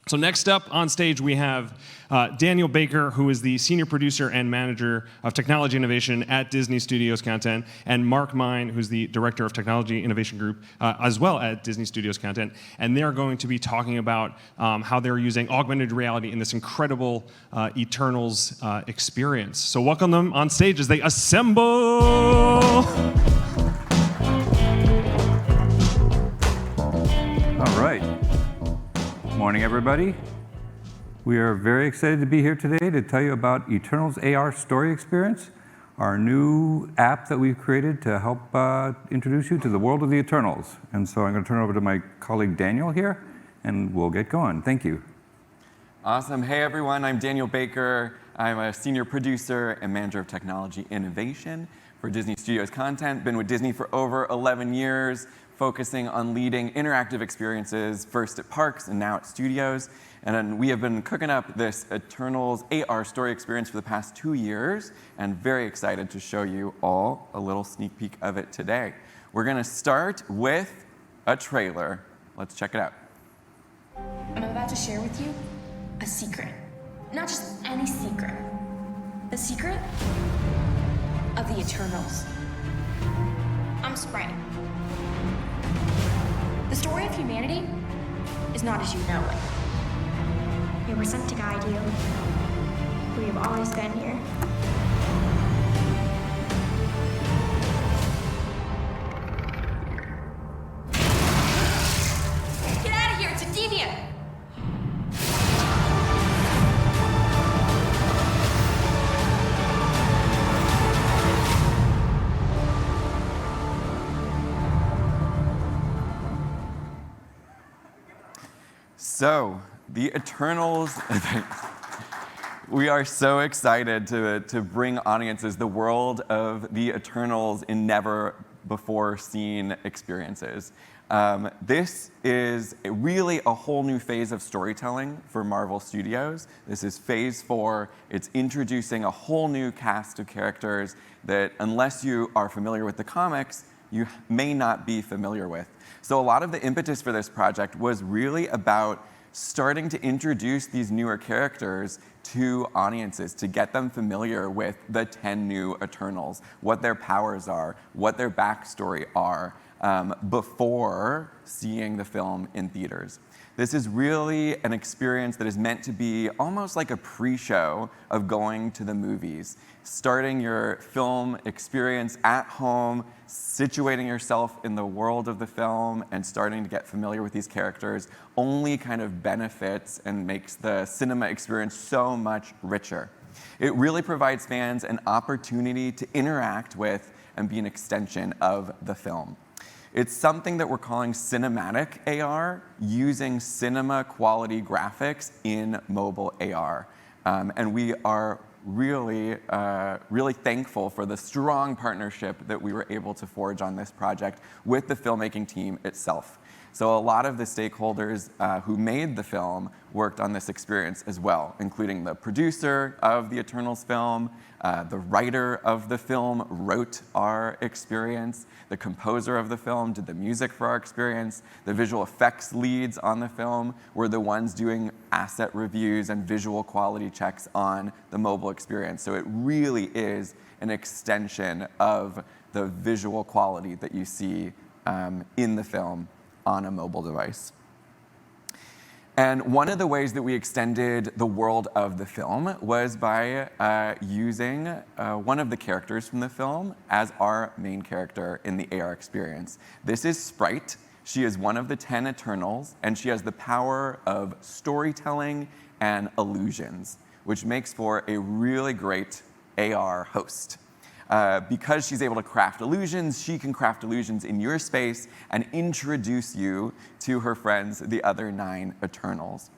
So next up on stage, we have Daniel Baker, who is the Senior Producer and Manager of Technology Innovation at Disney Studios Content, and Mark Mine, who's the Director of Technology Innovation Group, as well at Disney Studios Content. And they're going to be talking about how they're using augmented reality in this incredible Eternals experience. So welcome them on stage as they assemble. All right. Morning, everybody. We are very excited to be here today to tell you about Eternals AR Story Experience, our new app that we've created to help introduce you to the world of the Eternals. And so I'm going to turn it over to my colleague Daniel here, and we'll get going. Thank you. Awesome. Hey, everyone. I'm Daniel Baker. I'm a Senior Producer and Manager of Technology Innovation for Disney Studios Content. Been with Disney for over 11 years. Focusing on leading interactive experiences, first at parks and now at studios. And then we have been cooking up this Eternals AR story experience for the past 2 years, and very excited to show you all a little sneak peek of it today. We're gonna start with a trailer. Let's check it out. I'm about to share with you a secret. Not just any secret. The secret of the Eternals. I'm Sprite. The story of humanity is not as you know it. We were sent to guide you. We have always been here. Get out of here! It's a deviant! So, the Eternals, we are so excited to bring audiences the world of the Eternals in never-before-seen experiences. This is really a whole new phase of storytelling for Marvel Studios. This is phase 4. It's introducing a whole new cast of characters that, unless you are familiar with the comics, you may not be familiar with. So a lot of the impetus for this project was really about starting to introduce these newer characters to audiences, to get them familiar with the 10 new Eternals, what their powers are, what their backstory are, before seeing the film in theaters. This is really an experience that is meant to be almost like a pre-show of going to the movies. Starting your film experience at home, situating yourself in the world of the film, and starting to get familiar with these characters only kind of benefits and makes the cinema experience so much richer. It really provides fans an opportunity to interact with and be an extension of the film. It's something that we're calling cinematic AR, using cinema quality graphics in mobile AR. And we are really thankful for the strong partnership that we were able to forge on this project with the filmmaking team itself. So a lot of the stakeholders who made the film worked on this experience as well, including the producer of the Eternals film, the writer of the film wrote our experience, the composer of the film did the music for our experience, the visual effects leads on the film were the ones doing asset reviews and visual quality checks on the mobile experience. So it really is an extension of the visual quality that you see in the film on a mobile device. And one of the ways that we extended the world of the film was by using one of the characters from the film as our main character in the AR experience. This is Sprite. She is one of the 10 Eternals, and she has the power of storytelling and illusions, which makes for a really great AR host. Because she's able to craft illusions, she can craft illusions in your space and introduce you to her friends, the other 9 Eternals.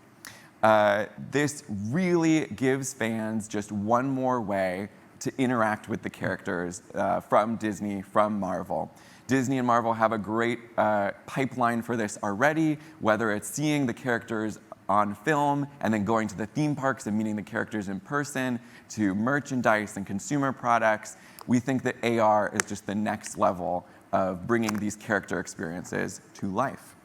This really gives fans just one more way to interact with the characters from Disney, from Marvel. Disney and Marvel have a great pipeline for this already, whether it's seeing the characters on film and then going to the theme parks and meeting the characters in person, to merchandise and consumer products. We think that AR is just the next level of bringing these character experiences to life.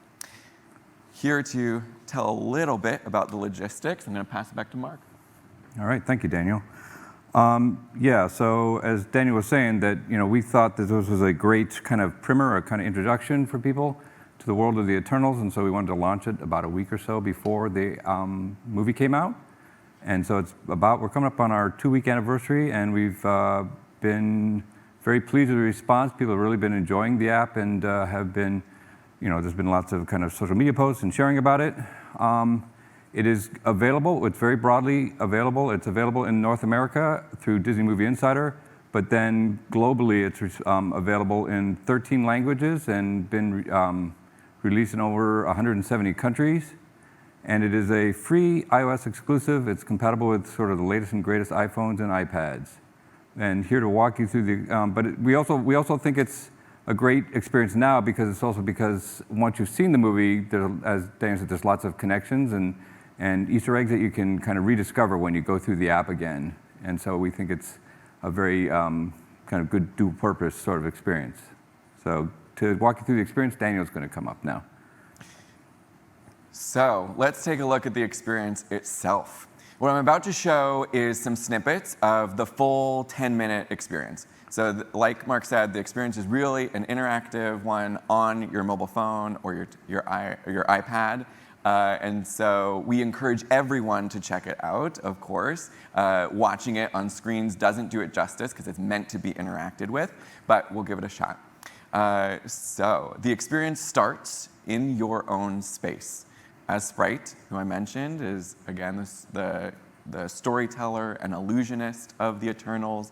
here to tell a little bit about the logistics. I'm going to pass it back to Mark. All right, thank you, Daniel. Yeah, so as Daniel was saying, that we thought that this was a great kind of primer, a kind of introduction for people to the world of the Eternals, and so we wanted to launch it about a week or so before the movie came out. And so we're coming up on our 2-week anniversary, and we've been very pleased with the response. People have really been enjoying the app and have been, there's been lots of kind of social media posts and sharing about it. It is available. It's very broadly available. It's available in North America through Disney Movie Insider, but then globally it's available in 13 languages and been released in over 170 countries. And it is a free iOS exclusive. It's compatible with sort of the latest and greatest iPhones and iPads. And here to walk you through the, we also think it's a great experience now because once you've seen the movie, as Dan said, there's lots of connections and Easter eggs that you can kind of rediscover when you go through the app again. And so we think it's a very kind of good dual purpose sort of experience. So to walk you through the experience, Daniel's going to come up now. So let's take a look at the experience itself. What I'm about to show is some snippets of the full 10-minute experience. So like Mark said, the experience is really an interactive one on your mobile phone or your iPad. And so we encourage everyone to check it out, of course. Watching it on screens doesn't do it justice because it's meant to be interacted with, but we'll give it a shot. So the experience starts in your own space. As Sprite, who I mentioned, is again the storyteller and illusionist of the Eternals,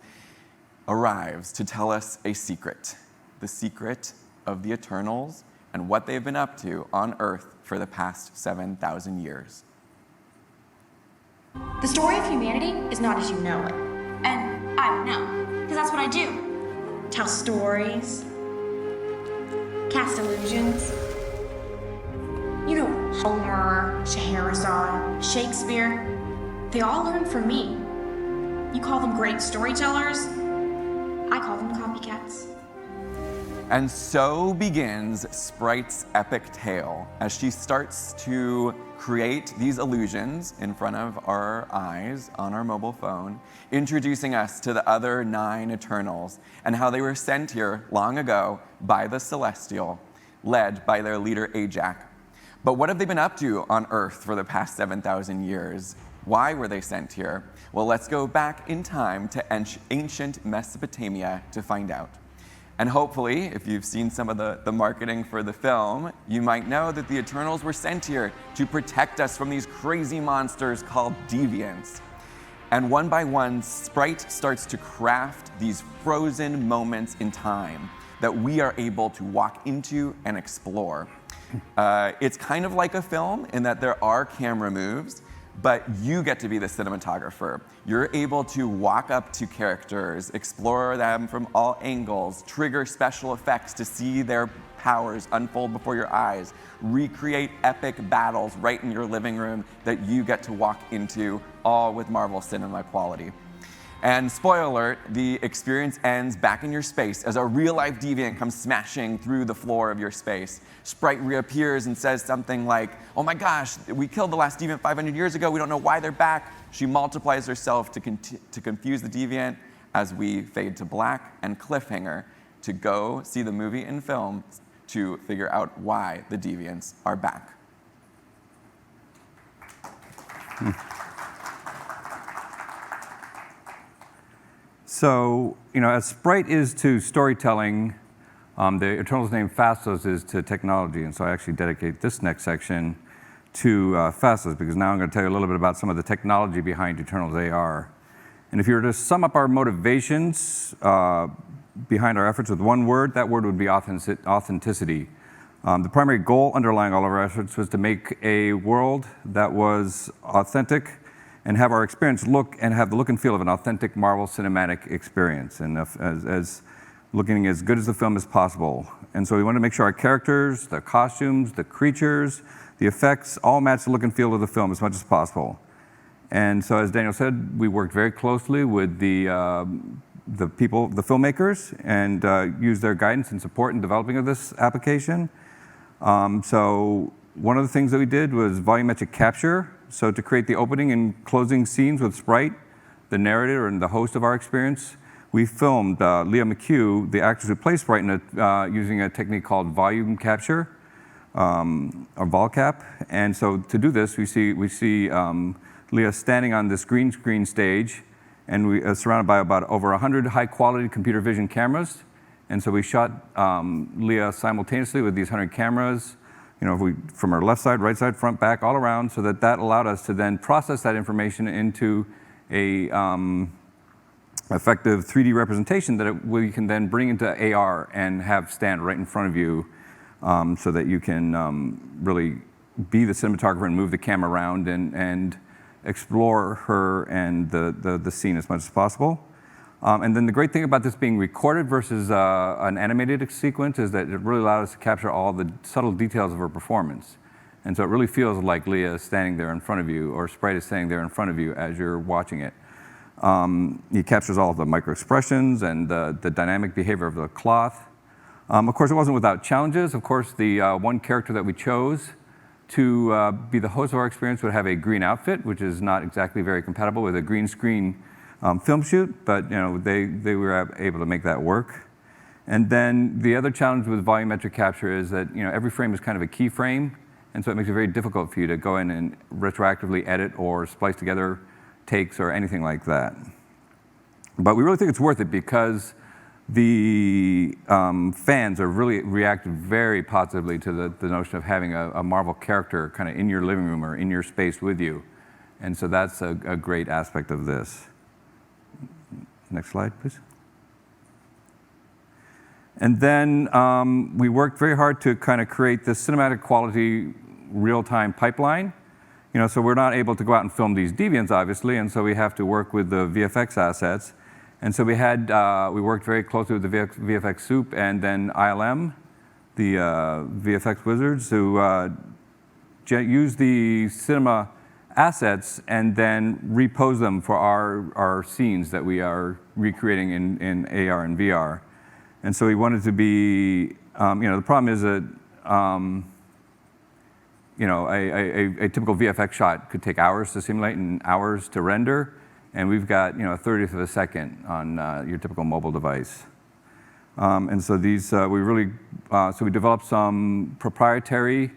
arrives to tell us a secret. The secret of the Eternals and what they've been up to on Earth for the past 7,000 years. The story of humanity is not as you know it. And I don't know, because that's what I do. Tell stories, cast illusions. You know, Homer, Scheherazade, Shakespeare, they all learn from me. You call them great storytellers, I call them copycats. And so begins Sprite's epic tale as she starts to create these illusions in front of our eyes on our mobile phone, introducing us to the other 9 Eternals and how they were sent here long ago by the Celestial, led by their leader Ajax. But what have they been up to on Earth for the past 7,000 years? Why were they sent here? Well, let's go back in time to ancient Mesopotamia to find out. And hopefully, if you've seen some of the marketing for the film, you might know that the Eternals were sent here to protect us from these crazy monsters called deviants. And one by one, Sprite starts to craft these frozen moments in time that we are able to walk into and explore. It's kind of like a film in that there are camera moves, but you get to be the cinematographer. You're able to walk up to characters, explore them from all angles, trigger special effects to see their powers unfold before your eyes, recreate epic battles right in your living room that you get to walk into, all with Marvel cinema quality. And spoiler alert, the experience ends back in your space as a real-life deviant comes smashing through the floor of your space. Sprite reappears and says something like, "Oh my gosh, we killed the last deviant 500 years ago. We don't know why they're back." She multiplies herself to confuse the deviant as we fade to black and cliffhanger to go see the movie and film to figure out why the deviants are back. So, as Sprite is to storytelling, the Eternals' name Fastos is to technology, and so I actually dedicate this next section to Fastos, because now I'm going to tell you a little bit about some of the technology behind Eternals AR. And if you were to sum up our motivations behind our efforts with one word, that word would be authenticity. The primary goal underlying all of our efforts was to make a world that was authentic and have our experience look and feel of an authentic Marvel cinematic experience, and as looking as good as the film as possible. And so we wanted to make sure our characters, the costumes, the creatures, the effects all match the look and feel of the film as much as possible. And so, as Daniel said, we worked very closely with the filmmakers, and used their guidance and support in developing of this application. So one of the things that we did was volumetric capture. So to create the opening and closing scenes with Sprite, the narrator and the host of our experience, we filmed Leah McHugh, the actress who plays Sprite, using a technique called volume capture, or vol cap. And so to do this, we see Leah standing on this green screen stage, and we are surrounded by about over 100 high-quality computer vision cameras. And so we shot Leah simultaneously with these 100 cameras, from her left side, right side, front, back, all around, so that allowed us to then process that information into a effective 3D representation that we can then bring into AR and have stand right in front of you, so that you can really be the cinematographer and move the camera around and explore her and the scene as much as possible. And then the great thing about this being recorded versus an animated sequence is that it really allowed us to capture all the subtle details of her performance. And so it really feels like Leah is standing there in front of you, or Sprite is standing there in front of you as you're watching it. It captures all the micro expressions and the dynamic behavior of the cloth. Of course, it wasn't without challenges. Of course, the one character that we chose to be the host of our experience would have a green outfit, which is not exactly very compatible with a green screen film shoot, but they were able to make that work. And then the other challenge with volumetric capture is that every frame is kind of a keyframe, and so it makes it very difficult for you to go in and retroactively edit or splice together takes or anything like that. But we really think it's worth it because the fans are really reacted very positively to the notion of having a Marvel character kind of in your living room or in your space with you. And so that's a great aspect of this. Next slide, please. And then we worked very hard to kind of create this cinematic quality real-time pipeline. So we're not able to go out and film these deviants, obviously, and so we have to work with the VFX assets. And so we worked very closely with the VFX Soup and then ILM, the VFX wizards, who use the cinema assets and then repose them for our scenes that we are recreating in AR and VR. And so we wanted to be, the problem is that, a typical VFX shot could take hours to simulate and hours to render, and we've got, a 30th of a second on your typical mobile device. And so these, we developed some proprietary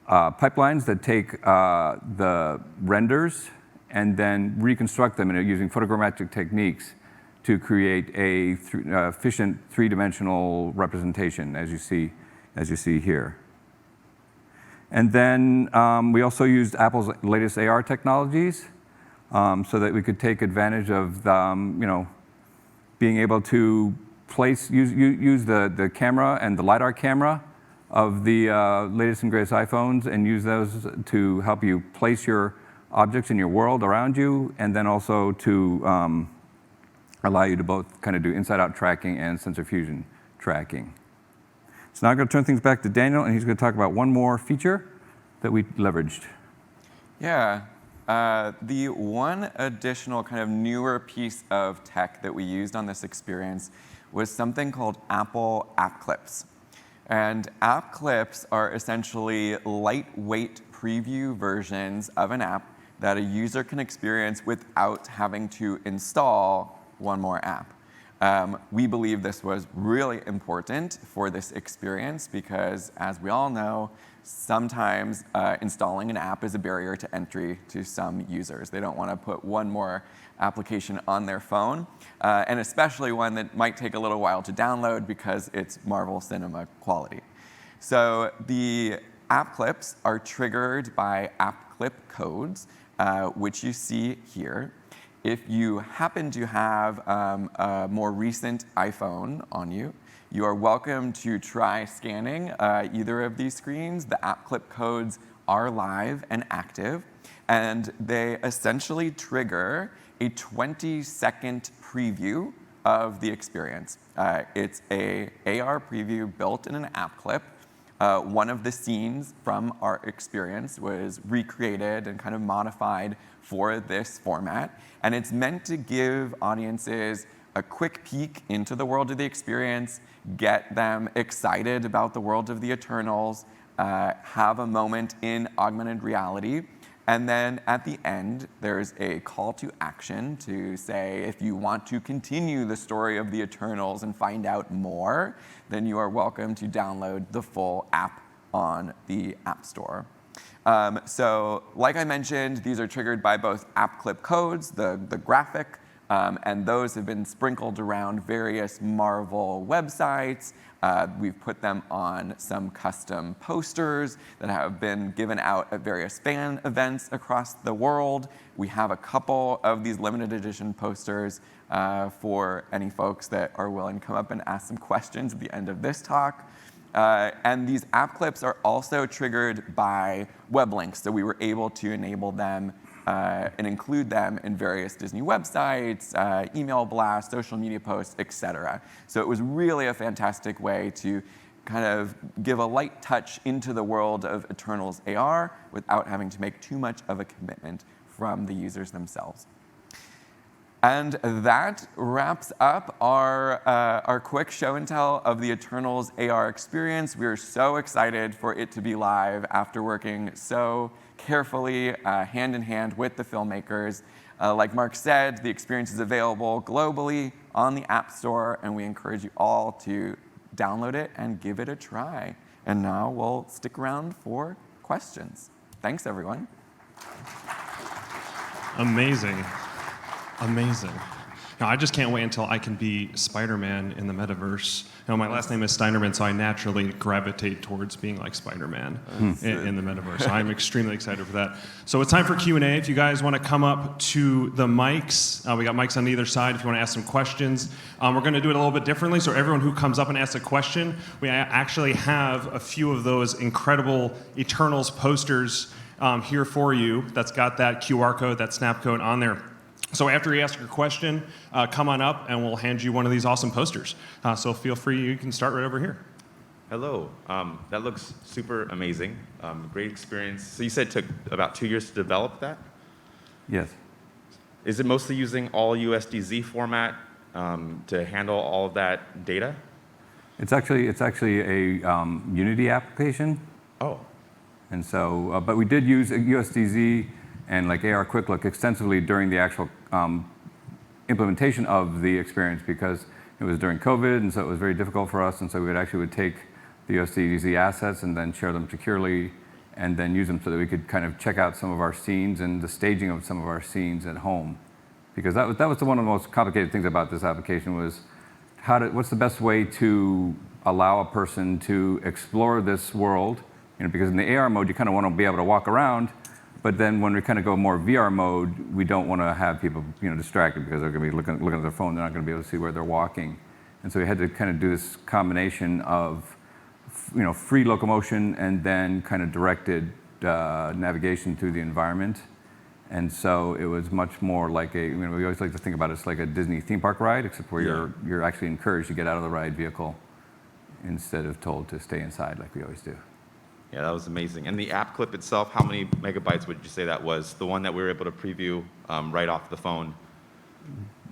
pipelines that take the renders and then reconstruct them using photogrammetric techniques to create a efficient three-dimensional representation, as you see here. And then we also used Apple's latest AR technologies so that we could take advantage of being able to use the camera and the LiDAR camera of the latest and greatest iPhones and use those to help you place your objects in your world around you, and then also to allow you to both kind of do inside-out tracking and sensor fusion tracking. So now I'm going to turn things back to Daniel, and he's going to talk about one more feature that we leveraged. Yeah. The one additional kind of newer piece of tech that we used on this experience was something called Apple App Clips. And app clips are essentially lightweight preview versions of an app that a user can experience without having to install one more app. We believe this was really important for this experience because, as we all know, sometimes installing an app is a barrier to entry to some users. They don't want to put one more application on their phone, and especially one that might take a little while to download because it's Marvel Cinema quality. So the app clips are triggered by app clip codes, which you see here. If you happen to have a more recent iPhone on you, you are welcome to try scanning either of these screens. The app clip codes are live and active, and they essentially trigger a 20-second preview of the experience. It's an AR preview built in an app clip. One of the scenes from our experience was recreated and kind of modified for this format, and it's meant to give audiences a quick peek into the world of the experience, get them excited about the world of the Eternals, have a moment in augmented reality. And then at the end, there's a call to action to say, if you want to continue the story of the Eternals and find out more, then you are welcome to download the full app on the App Store. So like I mentioned, these are triggered by both app clip codes, the graphic, and those have been sprinkled around various Marvel websites. We've put them on some custom posters that have been given out at various fan events across the world. We have a couple of these limited edition posters for any folks that are willing to come up and ask some questions at the end of this talk. And these app clips are also triggered by web links, so we were able to enable them and include them in various Disney websites, email blasts, social media posts, etc. So it was really a fantastic way to kind of give a light touch into the world of Eternals AR without having to make too much of a commitment from the users themselves. And that wraps up our quick show and tell of the Eternals AR experience. We are so excited for it to be live after working so carefully, hand in hand with the filmmakers. Like Mark said, the experience is available globally on the App Store, and we encourage you all to download it and give it a try. And now we'll stick around for questions. Thanks, everyone. Amazing. Amazing. Now, I just can't wait until I can be Spider-Man in the metaverse. My last name is Steinerman, so I naturally gravitate towards being like Spider-Man in the metaverse. So I'm extremely excited for that. So it's time for Q&A. If you guys want to come up to the mics, we got mics on either side if you want to ask some questions. We're going to do it a little bit differently, so everyone who comes up and asks a question, we actually have a few of those incredible Eternals posters here for you that's got that QR code, that snap code on there. So after you ask your question, come on up and we'll hand you one of these awesome posters. So feel free, you can start right over here. Hello, that looks super amazing. Great experience. So you said it took about 2 years to develop that? Yes. Is it mostly using all USDZ format to handle all of that data? It's actually a Unity application. Oh. And so, but we did use USDZ and like AR Quick Look extensively during the actual implementation of the experience, because it was during COVID, and so it was very difficult for us. And so we would take the USDZ assets and then share them securely, and then use them so that we could kind of check out some of our scenes and the staging of some of our scenes at home. Because that was one of the most complicated things about this application was what's the best way to allow a person to explore this world? Because in the AR mode, you kind of want to be able to walk around. But then when we kind of go more VR mode, we don't want to have people distracted, because they're going to be looking at their phone. They're not going to be able to see where they're walking. And so we had to kind of do this combination of free locomotion and then kind of directed navigation through the environment. And so it was much more like we always like to think about it as like a Disney theme park ride, except where you're actually encouraged to get out of the ride vehicle instead of told to stay inside like we always do. Yeah, that was amazing. And the app clip itself, how many megabytes would you say that was? The one that we were able to preview right off the phone.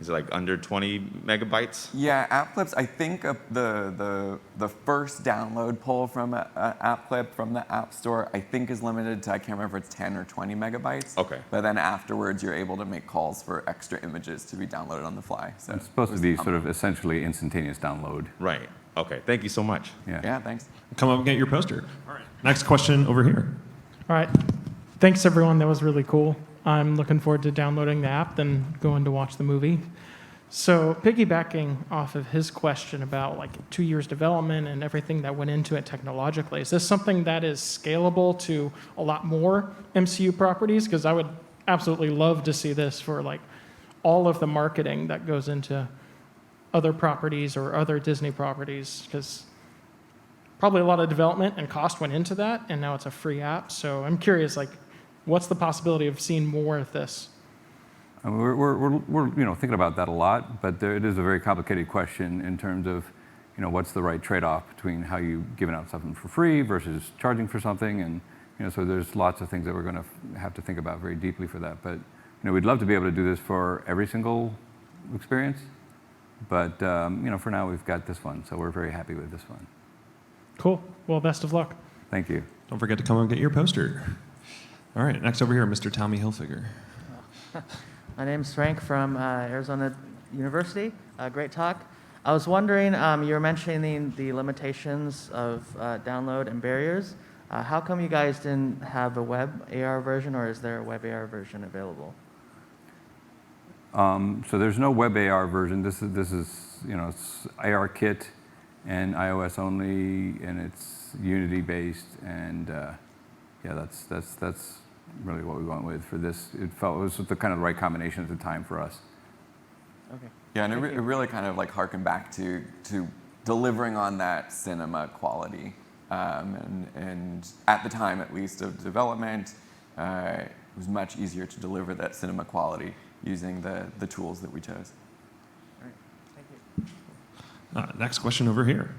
Is it like under 20 megabytes? Yeah, app clips, I think the first download pull from an app clip from the App Store, I think is limited to, I can't remember if it's 10 or 20 megabytes. Okay. But then afterwards, you're able to make calls for extra images to be downloaded on the fly. So it's supposed to be sort of essentially instantaneous download. Right. Okay. Thank you so much. Yeah, thanks. Come up and get your poster. All right. Next question over here. All right. Thanks, everyone. That was really cool. I'm looking forward to downloading the app, then going to watch the movie. So piggybacking off of his question about like 2 years development and everything that went into it technologically, is this something that is scalable to a lot more MCU properties? Because I would absolutely love to see this for like all of the marketing that goes into other properties or other Disney properties, because probably a lot of development and cost went into that, and now it's a free app. So I'm curious, like, what's the possibility of seeing more of this? We're thinking about that a lot, but it is a very complicated question in terms of what's the right trade-off between how you giving out something for free versus charging for something, and so there's lots of things that we're going to have to think about very deeply for that. But we'd love to be able to do this for every single experience, but for now we've got this one, so we're very happy with this one. Cool. Well, best of luck. Thank you. Don't forget to come and get your poster. All right, next over here, Mr. Tommy Hilfiger. My name's Frank from Arizona University. Great talk. I was wondering, you were mentioning the limitations of download and barriers. How come you guys didn't have a web AR version, or is there a web AR version available? So there's no web AR version. This is it's ARKit and iOS only, and it's Unity based, and yeah, that's really what we went with for this. It was the kind of the right combination at the time for us. Okay. Yeah, and it really kind of like harkened back to delivering on that cinema quality. And at the time, at least, of development, it was much easier to deliver that cinema quality using the tools that we chose. All right. Thank you. Next question over here.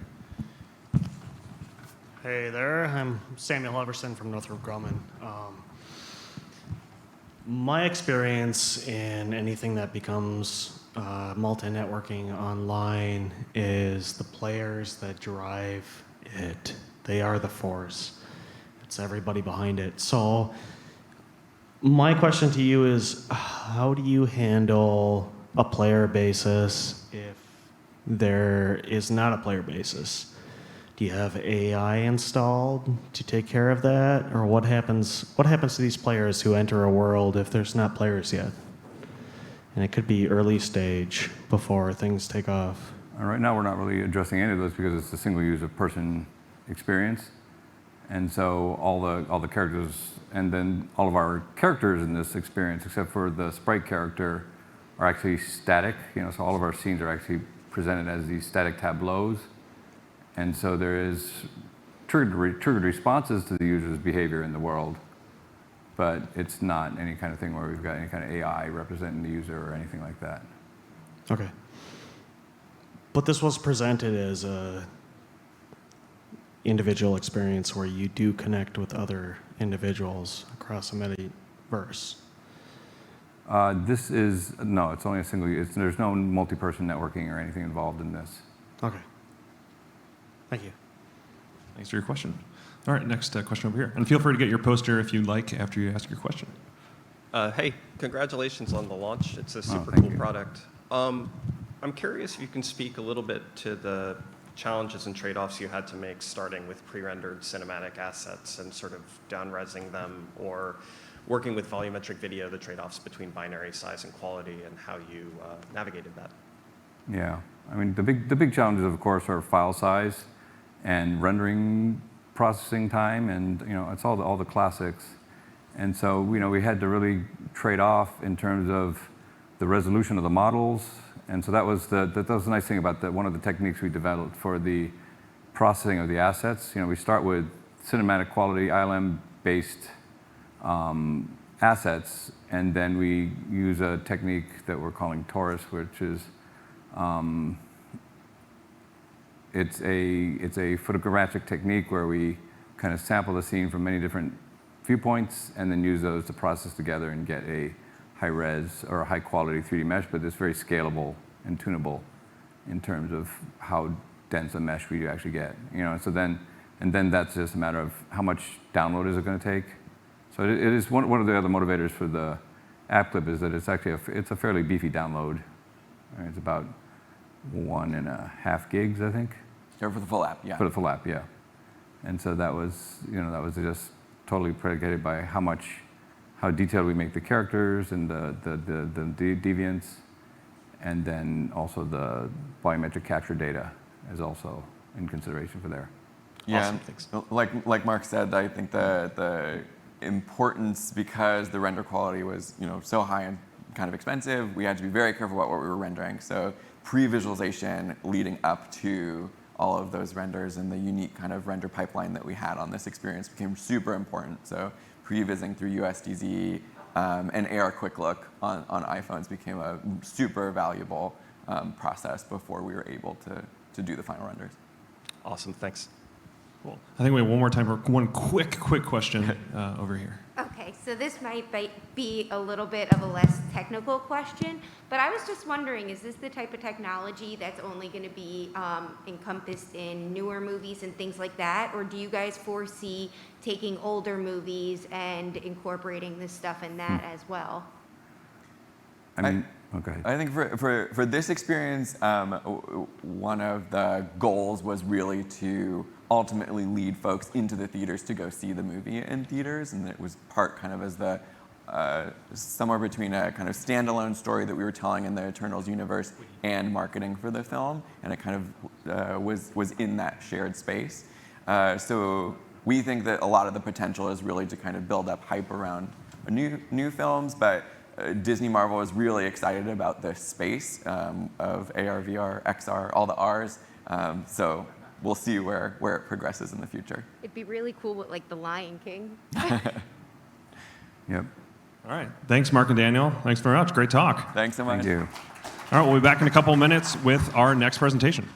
Hey there, I'm Samuel Everson from Northrop Grumman. My experience in anything that becomes multi-networking online is the players that drive it. They are the force. It's everybody behind it. So my question to you is, how do you handle a player basis if there is not a player basis? Do you have AI installed to take care of that? Or what happens to these players who enter a world if there's not players yet? And it could be early stage before things take off. Right now, we're not really addressing any of those because it's a single user person experience. And so all the characters, and then all of our characters in this experience, except for the Sprite character, are actually static. So all of our scenes are actually presented as these static tableaus. And so there is triggered responses to the user's behavior in the world, but it's not any kind of thing where we've got any kind of AI representing the user or anything like that. Okay. But this was presented as a individual experience where you do connect with other individuals across a metaverse. It's only a single, there's no multi-person networking or anything involved in this. Okay. Thank you. Thanks for your question. All right, next question over here. And feel free to get your poster if you'd like after you ask your question. Hey, congratulations on the launch. It's a super thank cool you. product. I'm curious if you can speak a little bit to the challenges and trade-offs you had to make starting with pre-rendered cinematic assets and sort of down-resing them, or working with volumetric video, the trade-offs between binary size and quality, and how you navigated that. Yeah, I mean, the big challenges, of course, are file size and rendering processing time, and it's all the classics. And so we had to really trade off in terms of the resolution of the models. And so that was the nice thing about one of the techniques we developed for the processing of the assets. We start with cinematic quality ILM-based assets, and then we use a technique that we're calling Torus, which is it's a photogrammetric technique where we kind of sample the scene from many different viewpoints and then use those to process together and get a high-res or a high-quality 3D mesh, but it's very scalable and tunable in terms of how dense a mesh we actually get. So then that's just a matter of how much download is it going to take. So it is one of the other motivators for the app clip is that it's actually it's a fairly beefy download. It's about 1.5 gigs, I think. Yeah, for the full app, yeah. For the full app, yeah. And so that was just totally predicated by how detailed we make the characters and the deviants, and then also the volumetric capture data is also in consideration for there. Yeah, Awesome, and thanks. like Mark said, I think the importance, because the render quality was so high and kind of expensive, we had to be very careful about what we were rendering. So pre-visualization leading up to all of those renders and the unique kind of render pipeline that we had on this experience became super important. So pre-vising through USDZ and AR Quick Look on iPhones became a super valuable process before we were able to do the final renders. Awesome, thanks. Cool. I think we have one more time for one quick question over here. Okay, So this might be a little bit of a less technical question, but I was just wondering, is this the type of technology that's only going to be encompassed in newer movies and things like that? Or do you guys foresee taking older movies and incorporating this stuff in that as well? Okay. I think for this experience, one of the goals was really to ultimately lead folks into the theaters to go see the movie in theaters, and it was part kind of as the somewhere between a kind of standalone story that we were telling in the Eternals universe and marketing for the film, and it kind of was in that shared space. So we think that a lot of the potential is really to kind of build up hype around new films, but Disney Marvel is really excited about this space of AR, VR, XR, all the Rs. So we'll see where it progresses in the future. It'd be really cool with like The Lion King. Yep. All right. Thanks, Mark and Daniel. Thanks very much. Great talk. Thanks so much. Thank you. All right, we'll be back in a couple of minutes with our next presentation.